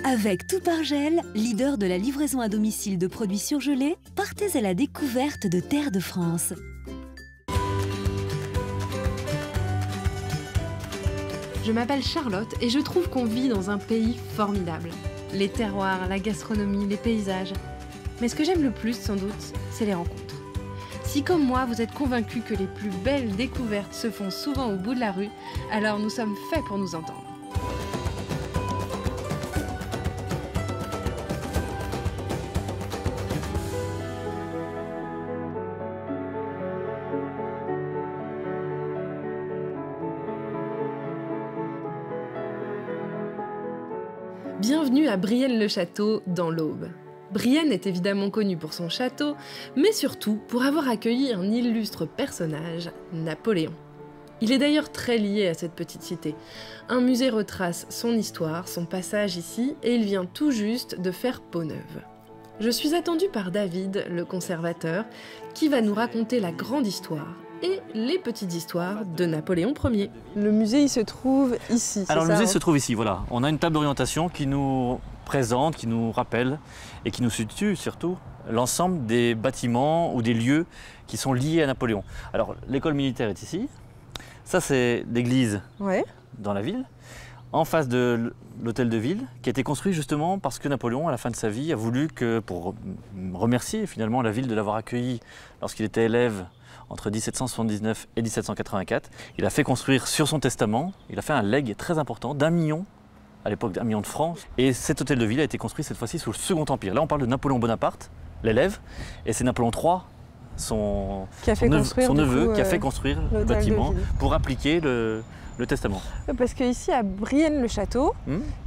Avec Toupargel, leader de la livraison à domicile de produits surgelés, partez à la découverte de Terre de France. Je m'appelle Charlotte et je trouve qu'on vit dans un pays formidable. Les terroirs, la gastronomie, les paysages. Mais ce que j'aime le plus, sans doute, c'est les rencontres. Si comme moi, vous êtes convaincus que les plus belles découvertes se font souvent au bout de la rue, alors nous sommes faits pour nous entendre. Bienvenue à Brienne-le-Château, dans l'Aube. Brienne est évidemment connue pour son château, mais surtout pour avoir accueilli un illustre personnage, Napoléon. Il est d'ailleurs très lié à cette petite cité. Un musée retrace son histoire, son passage ici, et il vient tout juste de faire peau neuve. Je suis attendue par David, le conservateur, qui va nous raconter la grande histoire et les petites histoires de Napoléon Ier. Le musée, il se trouve ici. Alors le musée se trouve ici, voilà. On a une table d'orientation qui nous présente, qui nous rappelle et qui nous situe surtout l'ensemble des bâtiments ou des lieux qui sont liés à Napoléon. Alors l'école militaire est ici. Ça c'est l'église dans la ville. En face de l'hôtel de ville, qui a été construit justement parce que Napoléon, à la fin de sa vie, a voulu que, pour remercier finalement la ville de l'avoir accueilli lorsqu'il était élève entre 1779 et 1784, il a fait construire sur son testament, il a fait un legs très important d'1 million, à l'époque d'1 million de francs. Et cet hôtel de ville a été construit cette fois-ci sous le Second Empire. Là on parle de Napoléon Bonaparte, l'élève, et c'est Napoléon III, son neveu, qui a fait construire le bâtiment pour appliquer le testament. Parce qu'ici à Brienne-le-Château,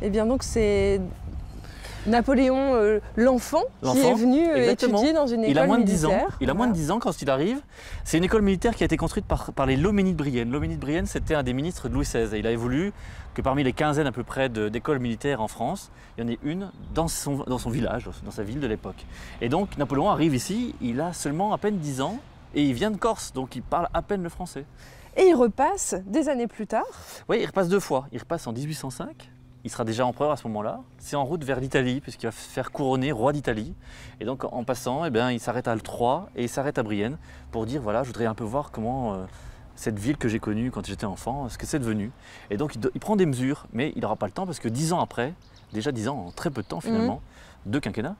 eh bien donc c'est Napoléon l'enfant qui est venu étudier dans une école militaire. Il a moins de 10 ans quand il arrive. C'est une école militaire qui a été construite par les Loménie de Brienne. Loménie de Brienne, c'était un des ministres de Louis XVI. Et il avait voulu que parmi les quinzaines à peu près d'écoles militaires en France, il y en ait une dans son village, dans sa ville de l'époque. Et donc Napoléon arrive ici, il a seulement à peine 10 ans et il vient de Corse, donc il parle à peine le français. Et il repasse des années plus tard. Oui, il repasse 2 fois. Il repasse en 1805. Il sera déjà empereur à ce moment-là. C'est en route vers l'Italie, puisqu'il va se faire couronner roi d'Italie. Et donc, en passant, eh bien, il s'arrête à Troyes et il s'arrête à Brienne pour dire, voilà, je voudrais un peu voir comment cette ville que j'ai connue quand j'étais enfant, ce que c'est devenu. Et donc, il prend des mesures, mais il n'aura pas le temps, parce que 10 ans après, déjà 10 ans, en très peu de temps finalement, 2 quinquennats,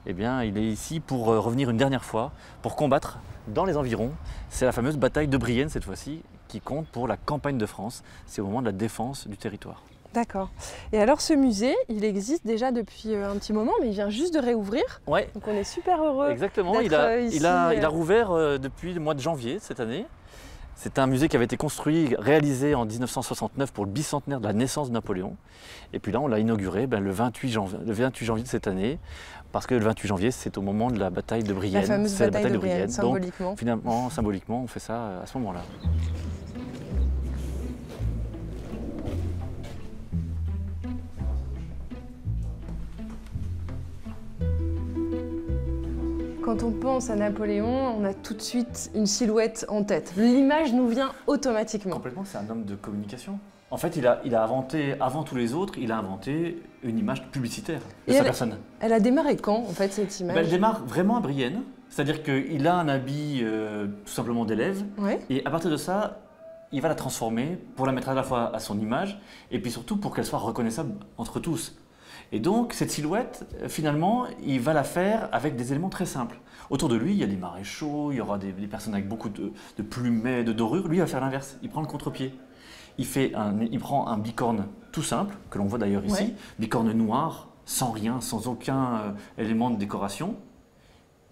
eh bien, il est ici pour revenir une dernière fois, pour combattre dans les environs. C'est la fameuse bataille de Brienne, cette fois-ci, qui compte pour la campagne de France. C'est au moment de la défense du territoire. D'accord. Et alors ce musée, il existe déjà depuis un petit moment, mais il vient juste de réouvrir. Ouais. Donc on est super heureux. Exactement, il a rouvert depuis le mois de janvier cette année. C'est un musée qui avait été construit, réalisé en 1969 pour le bicentenaire de la naissance de Napoléon. Et puis là, on l'a inauguré le 28 janvier de cette année, parce que le 28 janvier, c'est au moment de la bataille de Brienne. La fameuse bataille de Brienne, symboliquement. Donc, finalement, symboliquement, on fait ça à ce moment-là. Quand on pense à Napoléon, on a tout de suite une silhouette en tête. L'image nous vient automatiquement. Complètement, c'est un homme de communication. En fait, il a inventé, avant tous les autres, il a inventé une image publicitaire de sa personne. Elle a démarré quand, en fait, cette image? Elle démarre vraiment à Brienne. C'est-à-dire qu'il a un habit tout simplement d'élève. Et à partir de ça, il va la transformer pour la mettre à la fois à son image et puis surtout pour qu'elle soit reconnaissable entre tous. Et donc, cette silhouette, finalement, il va la faire avec des éléments très simples. Autour de lui, il y a des maréchaux, il y aura des personnes avec beaucoup de plumets, de dorures. Lui, il va faire l'inverse. Il prend le contre-pied. Il prend un bicorne tout simple, que l'on voit d'ailleurs ici, bicorne noir, sans rien, sans aucun élément de décoration.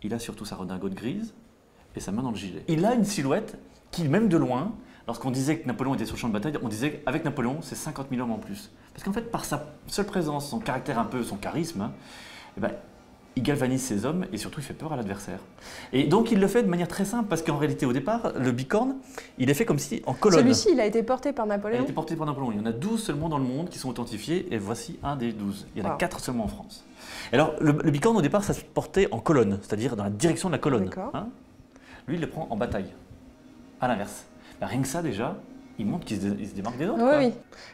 Il a surtout sa redingote grise et sa main dans le gilet. Il a une silhouette qui, même de loin, lorsqu'on disait que Napoléon était sur le champ de bataille, on disait qu'avec Napoléon, c'est 50 000 hommes en plus. Parce qu'en fait, par sa seule présence, son caractère un peu, son charisme, eh ben, il galvanise ses hommes et surtout il fait peur à l'adversaire. Et donc il le fait de manière très simple parce qu'en réalité au départ, le bicorne, il est fait comme si en colonne. Celui-ci, il a été porté par Napoléon? Il a été porté par Napoléon. Il y en a 12 seulement dans le monde qui sont authentifiés et voici un des 12. Il y en a 4 seulement en France. Alors le bicorne au départ, ça se portait en colonne, c'est-à-dire dans la direction de la colonne. Lui, il le prend en bataille, à l'inverse. Ben, rien que ça déjà, il montre qu'il se démarque des autres. Oui.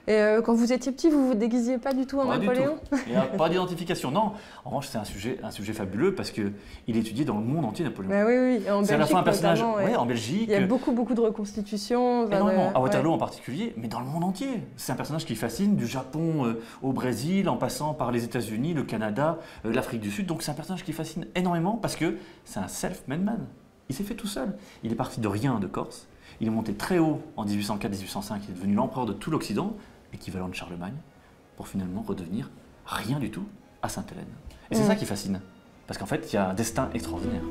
Et quand vous étiez petit, vous vous déguisiez pas du tout en Napoléon? Il n'y a pas d'identification, non. En revanche, c'est un sujet fabuleux parce qu'il est étudié dans le monde entier, Napoléon. Oui. C'est à la fois un personnage en Belgique. Il y a beaucoup de reconstitutions. Énormément, à Waterloo en particulier, mais dans le monde entier. C'est un personnage qui fascine du Japon au Brésil, en passant par les États-Unis, le Canada, l'Afrique du Sud. Donc c'est un personnage qui fascine énormément parce que c'est un self-made man. Il s'est fait tout seul. Il est parti de rien de Corse. Il est monté très haut en 1804-1805, il est devenu l'empereur de tout l'Occident, équivalent de Charlemagne, pour finalement redevenir rien du tout à Sainte-Hélène. Et c'est ça qui fascine, parce qu'en fait, il y a un destin extraordinaire.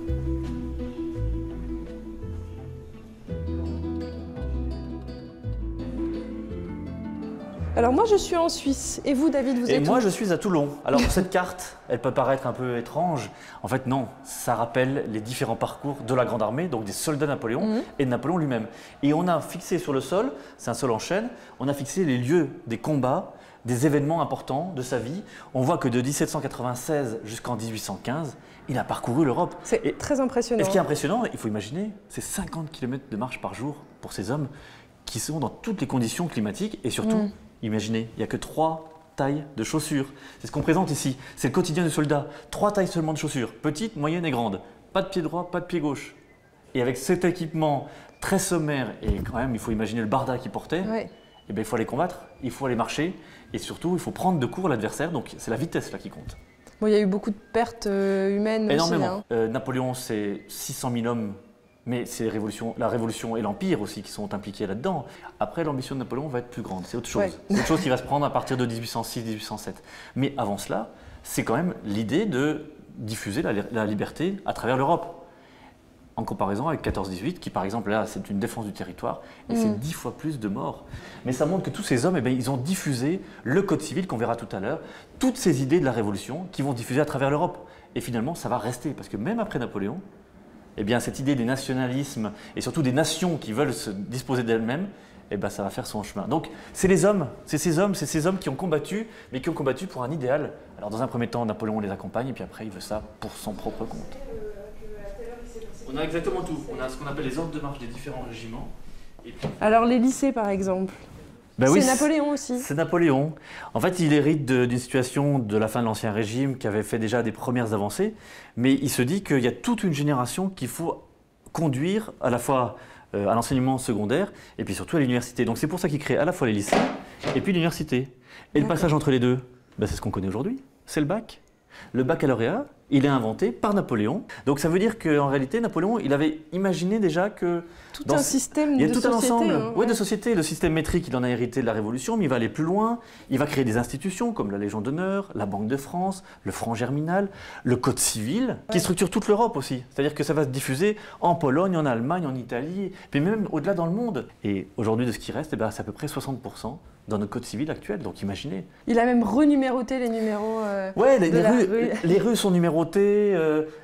Alors moi je suis en Suisse, et vous David, vous êtes où? Et moi je suis à Toulon. Alors cette carte, elle peut paraître un peu étrange. En fait non, ça rappelle les différents parcours de la Grande Armée, donc des soldats de Napoléon et de Napoléon lui-même. Et on a fixé sur le sol, c'est un sol en chaîne, on a fixé les lieux des combats, des événements importants de sa vie. On voit que de 1796 jusqu'en 1815, il a parcouru l'Europe. C'est très impressionnant. Et ce qui est impressionnant, il faut imaginer, c'est 50 km de marche par jour pour ces hommes qui sont dans toutes les conditions climatiques et surtout, imaginez, il n'y a que 3 tailles de chaussures. C'est ce qu'on présente ici. C'est le quotidien du soldat. 3 tailles seulement de chaussures. Petite, moyenne et grande. Pas de pied droit, pas de pied gauche. Et avec cet équipement très sommaire, et quand même, il faut imaginer le barda qu'il portait, eh bien, il faut aller combattre, il faut aller marcher. Et surtout, il faut prendre de court l'adversaire. Donc, c'est la vitesse là qui compte. Bon, il y a eu beaucoup de pertes humaines énormément. aussi. Napoléon, c'est 600 000 hommes. Mais c'est la Révolution et l'Empire aussi qui sont impliqués là-dedans. Après, l'ambition de Napoléon va être plus grande, c'est autre chose. C'est autre chose qui va se prendre à partir de 1806-1807. Mais avant cela, c'est quand même l'idée de diffuser la liberté à travers l'Europe. En comparaison avec 14-18, qui par exemple, là, c'est une défense du territoire, et c'est 10 fois plus de morts. Mais ça montre que tous ces hommes, ils ont diffusé le Code civil, qu'on verra tout à l'heure, toutes ces idées de la Révolution qui vont diffuser à travers l'Europe. Et finalement, ça va rester, parce que même après Napoléon, eh bien, cette idée des nationalismes et surtout des nations qui veulent se disposer d'elles-mêmes, eh bien, ça va faire son chemin. Donc, c'est ces hommes qui ont combattu, mais qui ont combattu pour un idéal. Alors, dans un premier temps, Napoléon les accompagne, et puis après, il veut ça pour son propre compte. On a exactement tout. On a ce qu'on appelle les ordres de marche des différents régiments. Et puis... Alors, les lycées, par exemple. Ben oui, c'est Napoléon aussi. C'est Napoléon. En fait, il hérite d'une situation de la fin de l'Ancien Régime qui avait fait déjà des premières avancées, mais il se dit qu'il y a toute une génération qu'il faut conduire à la fois à l'enseignement secondaire et puis surtout à l'université. Donc c'est pour ça qu'il crée à la fois les lycées et puis l'université. Et le passage entre les deux, ben, c'est ce qu'on connaît aujourd'hui, c'est le bac. Le baccalauréat, il est inventé par Napoléon. Donc ça veut dire qu'en réalité, Napoléon, il avait imaginé déjà que... Tout un système de société. Il y a tout un ensemble de société. Le système métrique, il en a hérité de la Révolution, mais il va aller plus loin. Il va créer des institutions comme la Légion d'honneur, la Banque de France, le franc germinal, le Code civil, qui structure toute l'Europe aussi. C'est-à-dire que ça va se diffuser en Pologne, en Allemagne, en Italie, puis même au-delà dans le monde. Et aujourd'hui, de ce qui reste, eh ben, c'est à peu près 60% dans notre code civil actuel, donc imaginez. Il a même renuméroté les numéros les rues sont numérotées,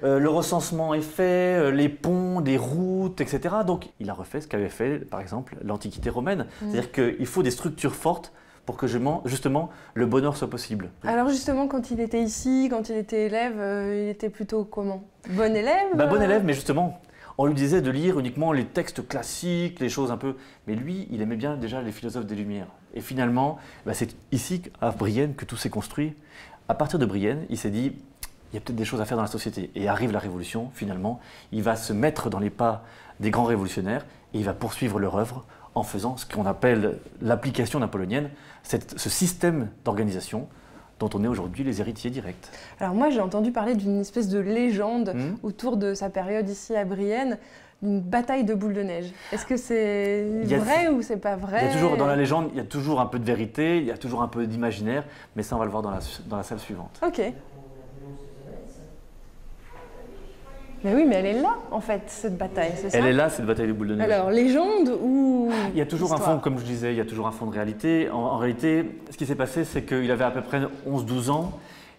le recensement est fait, les ponts, les routes, etc. Donc il a refait ce qu'avait fait, par exemple, l'Antiquité romaine. C'est-à-dire qu'il faut des structures fortes pour que justement le bonheur soit possible. Alors justement, quand il était ici, quand il était élève, il était plutôt comment? Bon élève Bon élève, mais justement... On lui disait de lire uniquement les textes classiques, les choses un peu... Mais lui, il aimait bien déjà les philosophes des Lumières. Et finalement, c'est ici, à Brienne, que tout s'est construit. À partir de Brienne, il s'est dit, il y a peut-être des choses à faire dans la société. Et arrive la Révolution, finalement, il va se mettre dans les pas des grands révolutionnaires et il va poursuivre leur œuvre en faisant ce qu'on appelle l'application napoléonienne, ce système d'organisation dont on est aujourd'hui les héritiers directs. Alors moi, j'ai entendu parler d'une espèce de légende autour de sa période ici à Brienne, d'une bataille de boules de neige. Est-ce que c'est vrai ou c'est pas vrai? Il y a toujours, dans la légende, il y a toujours un peu de vérité, il y a toujours un peu d'imaginaire, mais ça, on va le voir dans la salle suivante. Ok. Mais oui, mais elle est là, en fait, cette bataille, c'est ça? Elle est là, cette bataille de boules de neige. Alors, légende ou il y a toujours un fond, comme je disais, il y a toujours un fond de réalité. En réalité, ce qui s'est passé, c'est qu'il avait à peu près 11-12 ans,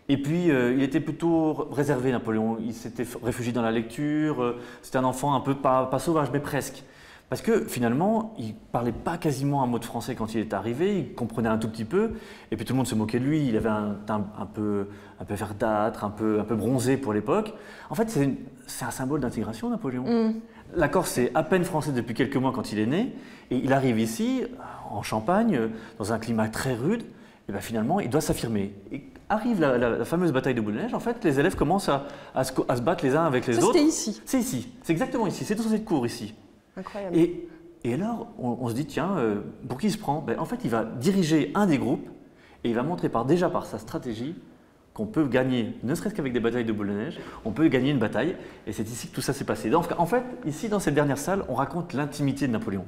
et puis il était plutôt réservé, Napoléon. Il s'était réfugié dans la lecture, c'était un enfant un peu, pas sauvage, mais presque. Parce que finalement, il ne parlait pas quasiment un mot de français quand il est arrivé, il comprenait un tout petit peu, et puis tout le monde se moquait de lui, il avait un teint un peu verdâtre, un peu bronzé pour l'époque. En fait, c'est un symbole d'intégration, Napoléon. La Corse est à peine français depuis quelques mois quand il est né, et il arrive ici, en Champagne, dans un climat très rude, et bien finalement, il doit s'affirmer. Et arrive la fameuse bataille de boule de neige, en fait, les élèves commencent à se battre les uns avec les autres. C'était ici? C'est ici, c'est exactement ici, c'est dans cette cour ici. Incroyable. Et alors, on se dit, tiens, pour qui il se prend? En fait, il va diriger un des groupes, et il va montrer déjà par sa stratégie qu'on peut gagner, ne serait-ce qu'avec des batailles de boule de neige, on peut gagner une bataille, et c'est ici que tout ça s'est passé. Donc, en fait, ici, dans cette dernière salle, on raconte l'intimité de Napoléon.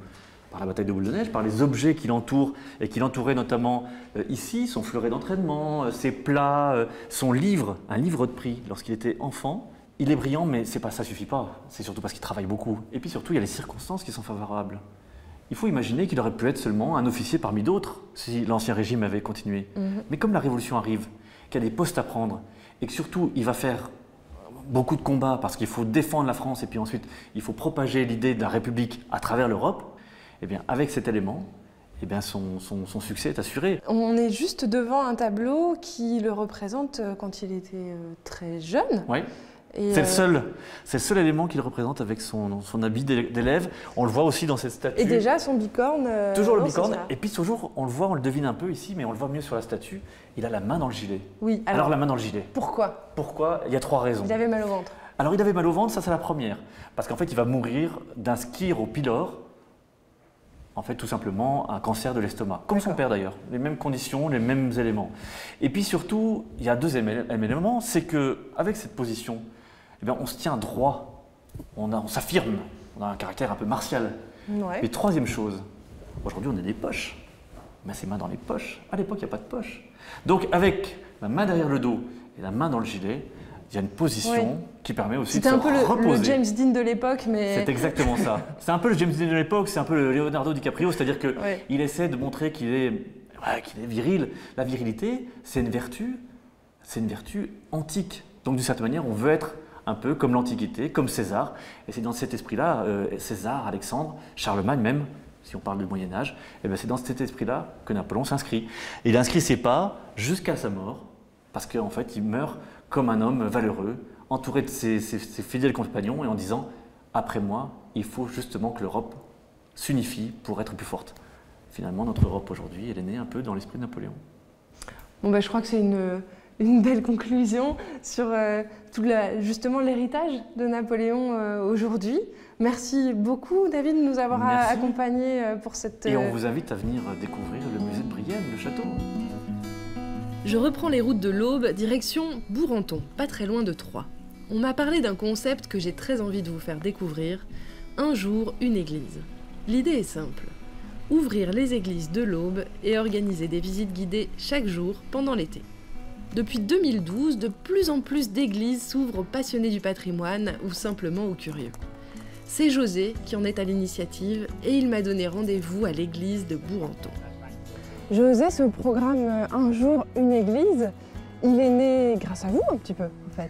Par la bataille de boule de neige, par les objets qui l'entourent, et qui l'entouraient notamment ici, son fleuret d'entraînement, ses plats, son livre, un livre de prix. Lorsqu'il était enfant, il est brillant, mais ça ne suffit pas. C'est surtout parce qu'il travaille beaucoup. Et puis surtout, il y a les circonstances qui sont favorables. Il faut imaginer qu'il aurait pu être seulement un officier parmi d'autres, si l'Ancien Régime avait continué. Mais comme la Révolution arrive, qu'il y a des postes à prendre, et que surtout, il va faire beaucoup de combats, parce qu'il faut défendre la France, et puis ensuite, il faut propager l'idée de la République à travers l'Europe, eh bien, avec cet élément, eh bien, son succès est assuré. On est juste devant un tableau qui le représente quand il était très jeune. Oui. C'est le seul élément qu'il représente avec son habit d'élève. On le voit aussi dans cette statue. Et déjà son bicorne. Toujours le bicorne. Et puis toujours, on le voit, on le devine un peu ici, mais on le voit mieux sur la statue. Il a la main dans le gilet. Oui. Alors la main dans le gilet. Pourquoi? Pourquoi? Il y a 3 raisons. Il avait mal au ventre. Alors il avait mal au ventre, ça c'est la première. Parce qu'en fait, il va mourir d'un skier au pylore. En fait, tout simplement, un cancer de l'estomac. Comme son père d'ailleurs. Les mêmes conditions, les mêmes éléments. Et puis surtout, il y a 2 éléments. C'est qu'avec cette position, eh bien, on se tient droit, on s'affirme, on a un caractère un peu martial. Ouais. Et 3e chose, aujourd'hui on a des poches, mais c'est main dans les poches. À l'époque, il n'y a pas de poche. Donc avec la main derrière le dos et la main dans le gilet, il y a une position qui permet aussi de se reposer. C'était un peu le James Dean de l'époque, mais... C'est exactement ça. C'est un peu le James Dean de l'époque, c'est un peu le Leonardo DiCaprio, c'est-à-dire qu'il essaie de montrer qu'il est viril. La virilité, c'est une vertu antique. Donc d'une certaine manière, on veut être un peu comme l'Antiquité, comme César. Et c'est dans cet esprit-là, César, Alexandre, Charlemagne même, si on parle du Moyen-Âge, c'est dans cet esprit-là que Napoléon s'inscrit. Et il inscrit ses pas jusqu'à sa mort, parce qu'en fait, il meurt comme un homme valeureux, entouré de ses fidèles compagnons, et en disant « Après moi, il faut justement que l'Europe s'unifie pour être plus forte ». Finalement, notre Europe aujourd'hui, elle est née un peu dans l'esprit de Napoléon. Bon, je crois que c'est une belle conclusion sur justement l'héritage de Napoléon aujourd'hui. Merci beaucoup David de nous avoir accompagnés pour cette... Et on vous invite à venir découvrir le musée de Brienne, le château. Je reprends les routes de l'Aube, direction Bourenton, pas très loin de Troyes. On m'a parlé d'un concept que j'ai très envie de vous faire découvrir, un jour une église. L'idée est simple, ouvrir les églises de l'Aube et organiser des visites guidées chaque jour pendant l'été. Depuis 2012, de plus en plus d'églises s'ouvrent aux passionnés du patrimoine ou simplement aux curieux. C'est José qui en est à l'initiative et il m'a donné rendez-vous à l'église de Bourenton. José, ce programme Un jour, une église, il est né grâce à vous un petit peu en fait.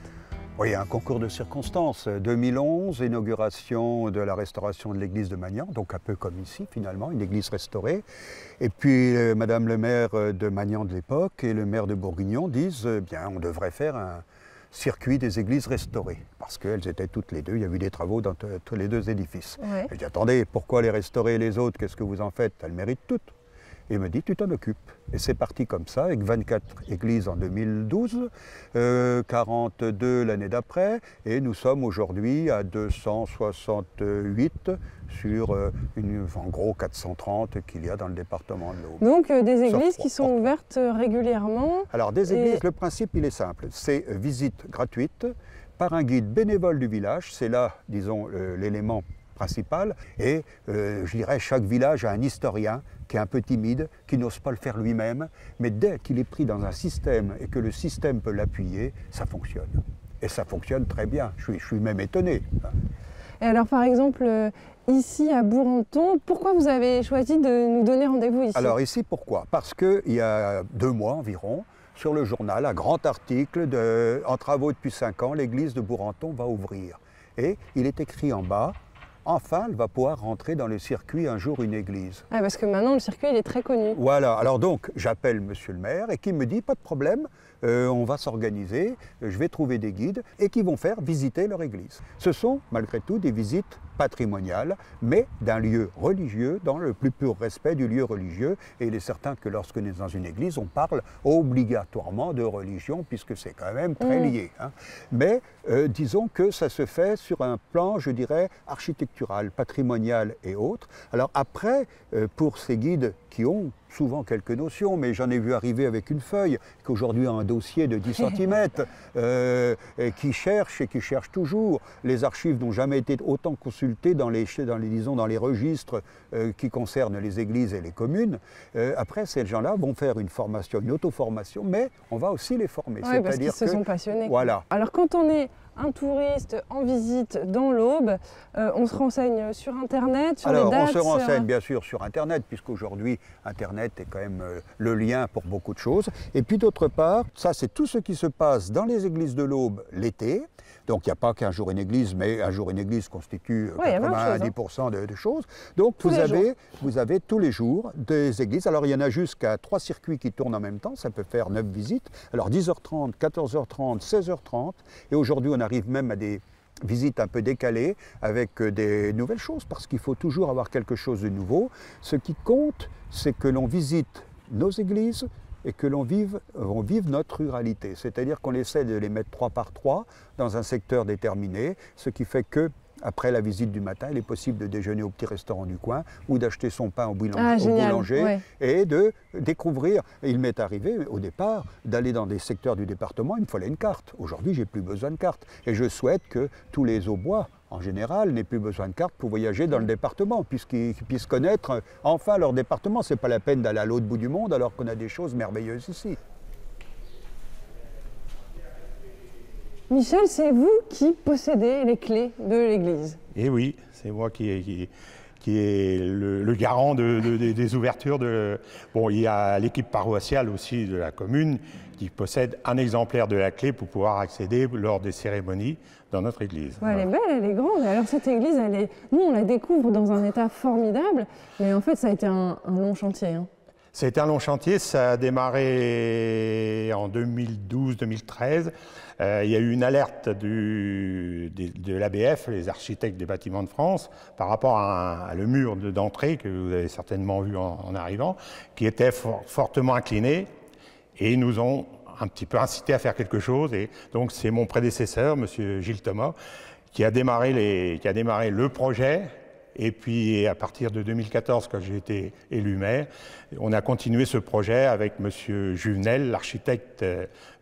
Oui, un concours de circonstances. 2011, inauguration de la restauration de l'église de Magnan, donc un peu comme ici finalement, une église restaurée. Et puis Madame le maire de Magnan de l'époque et le maire de Bourguignon disent bien on devrait faire un circuit des églises restaurées, parce qu'elles étaient toutes les deux, il y a eu des travaux dans tous les 2 édifices. Ouais. Je dis attendez, pourquoi les restaurer les autres, qu'est-ce que vous en faites? Elles méritent toutes. Et il me dit, tu t'en occupes. Et c'est parti comme ça, avec 24 églises en 2012, 42 l'année d'après, et nous sommes aujourd'hui à 268 sur en gros 430 qu'il y a dans le département de l'Aube. Donc des églises qui sont ouvertes régulièrement. Alors des églises, le principe il est simple, c'est visite gratuite par un guide bénévole du village, c'est là, disons, l'élément principal, et je dirais chaque village a un historien qui est un peu timide, qui n'ose pas le faire lui-même, mais dès qu'il est pris dans un système et que le système peut l'appuyer, ça fonctionne. Et ça fonctionne très bien, je suis même étonné. Et alors par exemple, ici à Bourenton, pourquoi vous avez choisi de nous donner rendez-vous ici? Alors ici, pourquoi? Parce qu'il y a 2 mois environ, sur le journal, un grand article en travaux depuis 5 ans, l'église de Bourenton va ouvrir. Et il est écrit en bas, enfin, elle va pouvoir rentrer dans le circuit Un jour, une église. Ah, parce que maintenant, le circuit, il est très connu. Voilà. Alors donc, j'appelle monsieur le maire et qui me dit, pas de problème, on va s'organiser, je vais trouver des guides et qui vont faire visiter leur église. Ce sont malgré tout des visites patrimoniales, mais d'un lieu religieux, dans le plus pur respect du lieu religieux. Et il est certain que lorsqu'on est dans une église, on parle obligatoirement de religion, puisque c'est quand même très lié. Hein. Mais disons que ça se fait sur un plan, je dirais, architectural, patrimonial et autres. Alors après, pour ces guides qui ont souvent quelques notions, mais j'en ai vu arriver avec une feuille, qu'aujourd'hui a un dossier de 10 cm, qui cherche et qui cherche toujours. Les archives n'ont jamais été autant consultées dans les registres qui concernent les églises et les communes. Après, ces gens-là vont faire une formation, une auto-formation, mais on va aussi les former. Oui, parce qu'ils se sont passionnés. Voilà. Alors quand on est un touriste en visite dans l'Aube, on se renseigne sur Internet, sur les dates. On se renseigne bien sûr sur Internet, puisqu'aujourd'hui Internet est quand même le lien pour beaucoup de choses. Et puis d'autre part, ça c'est tout ce qui se passe dans les églises de l'Aube l'été. Donc il n'y a pas qu'un jour une église, mais un jour une église constitue 90% de choses. Donc vous avez tous les jours des églises. Alors il y en a jusqu'à 3 circuits qui tournent en même temps, ça peut faire 9 visites. Alors 10h30, 14h30, 16h30. Et aujourd'hui on arrive même à des visites un peu décalées avec des nouvelles choses, parce qu'il faut toujours avoir quelque chose de nouveau. Ce qui compte, c'est que l'on visite nos églises et que l'on vive notre ruralité. C'est-à-dire qu'on essaie de les mettre 3 par 3 dans un secteur déterminé, ce qui fait que après la visite du matin, il est possible de déjeuner au petit restaurant du coin ou d'acheter son pain au boulanger et de découvrir. Il m'est arrivé au départ d'aller dans des secteurs du département, il me fallait une carte. Aujourd'hui, j'ai plus besoin de carte. Et je souhaite que tous les Aubois, en général, n'aient plus besoin de carte pour voyager dans le département, puisqu'ils puissent connaître enfin leur département. Ce n'est pas la peine d'aller à l'autre bout du monde alors qu'on a des choses merveilleuses ici. Michel, c'est vous qui possédez les clés de l'église. Eh oui, c'est moi qui est le garant des ouvertures. Bon, il y a l'équipe paroissiale aussi de la commune qui possède un exemplaire de la clé pour pouvoir accéder lors des cérémonies dans notre église. Ouais, elle est belle, elle est grande. Alors cette église, nous on la découvre dans un état formidable, mais en fait ça a été un long chantier. Hein. Ça a été un long chantier, ça a démarré en 2012-2013. Il y a eu une alerte de l'ABF, les architectes des bâtiments de France, par rapport à le mur d'entrée que vous avez certainement vu en arrivant, qui était fortement incliné, et ils nous ont un petit peu incité à faire quelque chose. Et donc c'est mon prédécesseur, M. Gilles Thomas, qui a démarré le projet. Et puis, à partir de 2014, quand j'ai été élu maire, on a continué ce projet avec M. Juvenel, l'architecte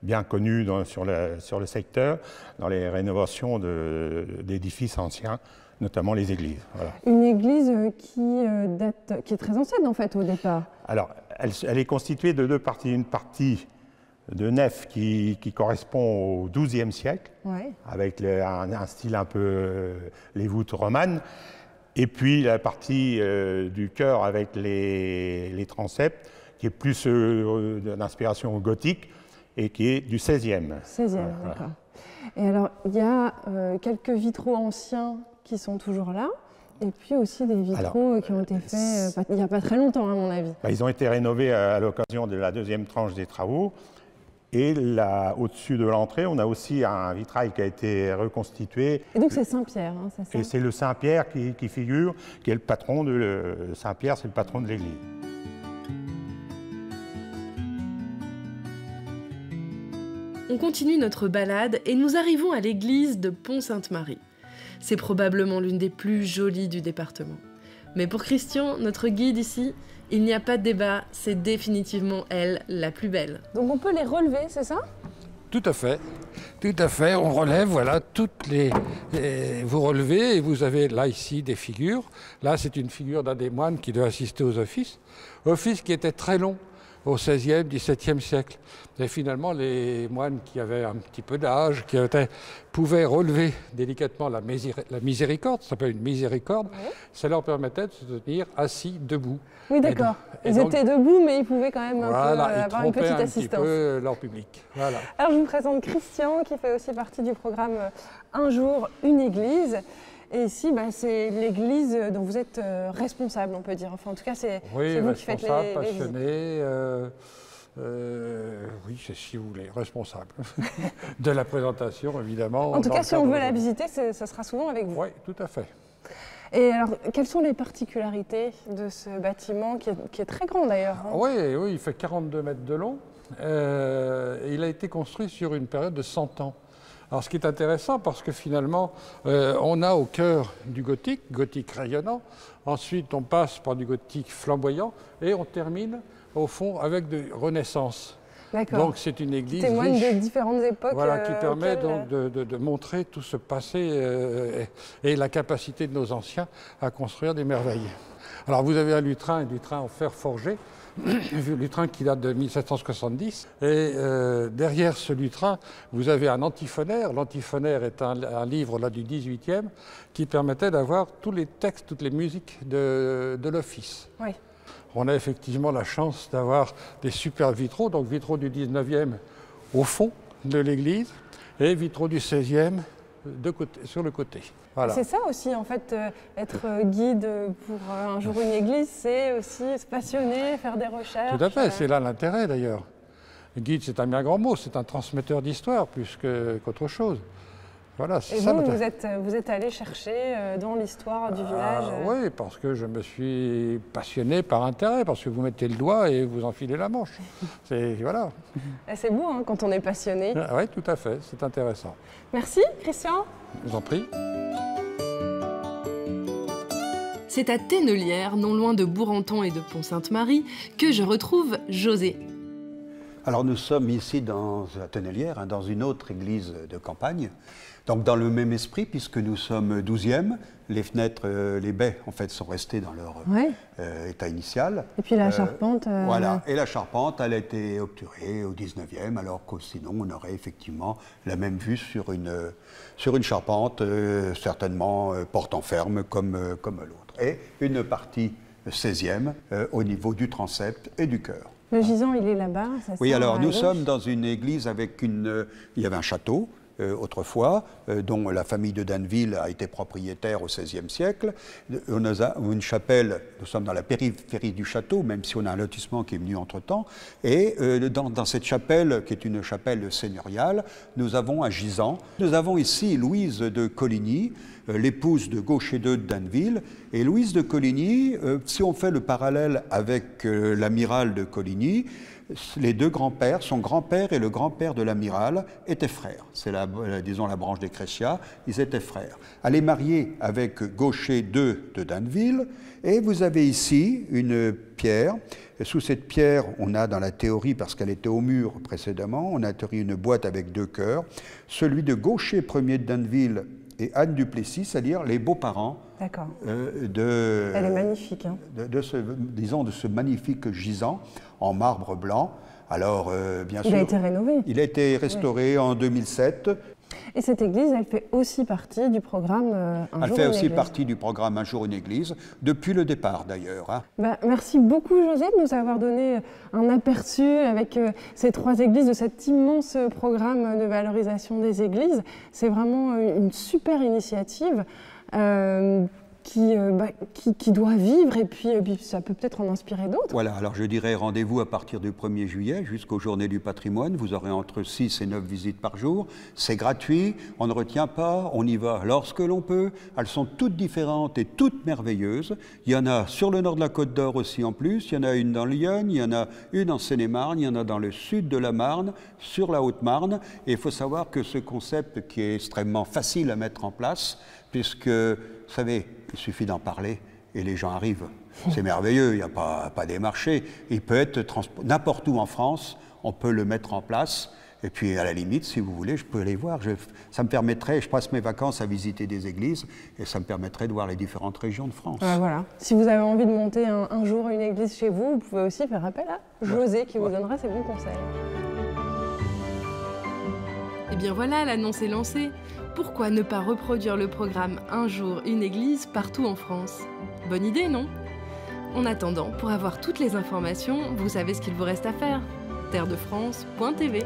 bien connu sur le secteur, dans les rénovations d'édifices anciens, notamment les églises. Voilà. Une église qui est très ancienne, en fait, au départ. Alors, elle est constituée de 2 parties. Une partie de nef qui correspond au XIIe siècle, avec un style un peu les voûtes romanes. Et puis la partie du chœur avec les transepts, qui est plus d'inspiration gothique et qui est du XVIe. D'accord. Et alors, il y a quelques vitraux anciens qui sont toujours là, et puis aussi des vitraux qui ont été faits il n'y a pas très longtemps, à mon avis. Ils ont été rénovés à l'occasion de la 2e tranche des travaux. Et là, au-dessus de l'entrée, on a aussi un vitrail qui a été reconstitué. Et donc c'est Saint-Pierre, hein, c'est ça? Et c'est le Saint-Pierre qui figure, qui est le patron de Saint-Pierre, c'est le patron de l'église. On continue notre balade et nous arrivons à l'église de Pont-Sainte-Marie. C'est probablement l'une des plus jolies du département. Mais pour Christian, notre guide ici, il n'y a pas de débat, c'est définitivement elle, la plus belle. Donc on peut les relever, c'est ça? Tout à fait. Tout à fait. On relève, voilà, vous relevez et vous avez là, ici, des figures. Là, c'est une figure d'un des moines qui doit assister aux offices. Office qui était très long au XVIe, XVIIe siècle. Et finalement, les moines qui avaient un petit peu d'âge, pouvaient relever délicatement la miséricorde, ça s'appelle une miséricorde, ça leur permettait de se tenir assis, debout. Oui, d'accord. Ils étaient debout, mais ils pouvaient quand même avoir une petite assistance. Ils trompaient un petit peu leur public. Voilà. Alors, je vous présente Christian, qui fait aussi partie du programme Un jour, une église. Et ici, c'est l'église dont vous êtes responsable, on peut dire. Enfin, en tout cas, c'est vous qui faites les passionné. Oui, c'est si vous voulez, responsable de la présentation, évidemment. En tout cas, si on veut la visiter, ce sera souvent avec vous. Oui, tout à fait. Et alors, quelles sont les particularités de ce bâtiment, qui est très grand d'ailleurs, hein? Oui, il fait 42 mètres de long. Il a été construit sur une période de 100 ans. Alors, ce qui est intéressant, parce que finalement, on a au cœur du gothique rayonnant, ensuite on passe par du gothique flamboyant, et on termine, au fond, avec de Renaissance. Donc c'est une église témoigne riche, de différentes époques. voilà, qui permet donc de montrer tout ce passé et la capacité de nos anciens à construire des merveilles. Alors vous avez un lutrin en fer forgé, un lutrin qui date de 1770. Et derrière ce lutrin, vous avez un antiphonaire. L'antiphonaire est un livre là, du 18e qui permettait d'avoir tous les textes, toutes les musiques de l'office. Oui. On a effectivement la chance d'avoir des super vitraux, donc vitraux du 19e au fond de l'église et vitraux du 16e sur le côté. Voilà. C'est ça aussi, en fait, être guide pour un jour une église, c'est aussi se passionner, faire des recherches. Tout à fait, c'est là l'intérêt d'ailleurs. Le guide, c'est un bien grand mot, c'est un transmetteur d'histoire plus qu'autre chose. Voilà, et ça, vous êtes allé chercher dans l'histoire du village Oui, parce que je me suis passionné par intérêt, parce que vous mettez le doigt et vous enfilez la manche. Voilà. C'est beau hein, quand on est passionné. Oui, tout à fait, c'est intéressant. Merci, Christian. Je vous en prie. C'est à Tennelière, non loin de Bourrenton et de Pont-Sainte-Marie, que je retrouve José. Alors nous sommes ici à Tennelière, dans une autre église de campagne, donc dans le même esprit puisque nous sommes 12e, les fenêtres, les baies en fait sont restées dans leur état initial. Et puis la charpente. Voilà, et la charpente elle a été obturée au 19e alors que sinon on aurait effectivement la même vue sur une charpente certainement portant ferme comme l'autre. Et une partie 16e au niveau du transept et du chœur. Le gisant, il est là-bas. Oui, alors nous sommes dans une église avec il y avait un château autrefois, dont la famille de Danneville a été propriétaire au XVIe siècle. On a une chapelle, nous sommes dans la périphérie du château, même si on a un lotissement qui est venu entre-temps. Et dans cette chapelle, qui est une chapelle seigneuriale, nous avons un gisant. Nous avons ici Louise de Coligny, l'épouse de Gaucher II de Danneville. Et Louise de Coligny, si on fait le parallèle avec l'amiral de Coligny, les deux grands-pères, son grand-père et le grand-père de l'amiral, étaient frères. C'est disons la branche des Crécia, ils étaient frères. Elle est mariée avec Gaucher II de Danneville, et vous avez ici une pierre. Et sous cette pierre, on a dans la théorie, parce qu'elle était au mur précédemment, on a théorie une boîte avec deux cœurs, celui de Gaucher Ier de Danneville et Anne du Plessis, c'est-à-dire les beaux-parents. D'accord. Elle est magnifique. Hein. De ce magnifique gisant en marbre blanc. Alors, bien sûr. Il a été rénové. Il a été restauré en 2007. Et cette église, elle fait aussi partie du programme Un jour une église. Elle fait aussi partie du programme Un jour une église, depuis le départ d'ailleurs. Hein. Merci beaucoup José de nous avoir donné un aperçu avec ces trois églises de cet immense programme de valorisation des églises. C'est vraiment une super initiative qui doit vivre et puis ça peut peut-être en inspirer d'autres. Voilà, alors je dirais rendez-vous à partir du 1er juillet jusqu'aux Journées du patrimoine. Vous aurez entre 6 et 9 visites par jour. C'est gratuit, on ne retient pas, on y va lorsque l'on peut. Elles sont toutes différentes et toutes merveilleuses. Il y en a sur le nord de la Côte d'Or aussi en plus, il y en a une dans Lyon, il y en a une en Seine-et-Marne, il y en a dans le sud de la Marne, sur la Haute-Marne. Et il faut savoir que ce concept qui est extrêmement facile à mettre en place, puisque, vous savez, il suffit d'en parler et les gens arrivent. C'est merveilleux, il n'y a pas des marchés. Il peut être n'importe où en France, on peut le mettre en place. Et puis, à la limite, si vous voulez, je peux aller voir. Ça me permettrait, je passe mes vacances à visiter des églises et ça me permettrait de voir les différentes régions de France. Voilà. Si vous avez envie de monter un jour une église chez vous, vous pouvez aussi faire appel à José qui vous donnera ses bons conseils. Et bien voilà, l'annonce est lancée. Pourquoi ne pas reproduire le programme Un jour, une église partout en France? Bonne idée, non? En attendant, pour avoir toutes les informations, vous savez ce qu'il vous reste à faire. terredefrance.tv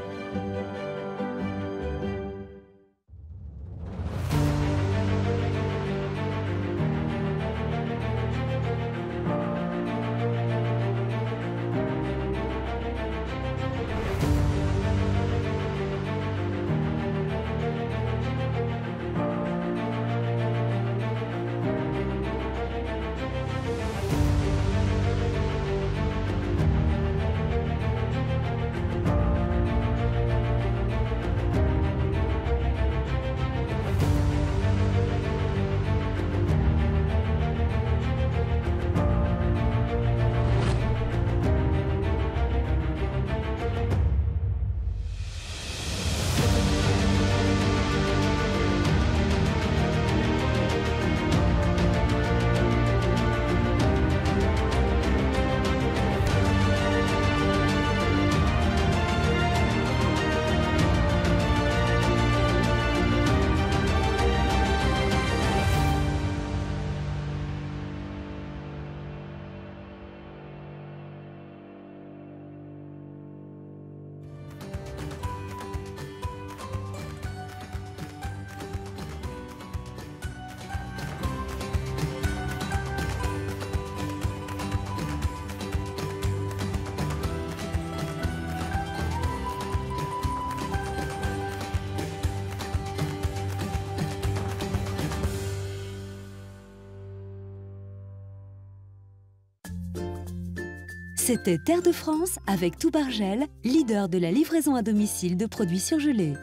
C'était Terre de France avec Toubargel, leader de la livraison à domicile de produits surgelés.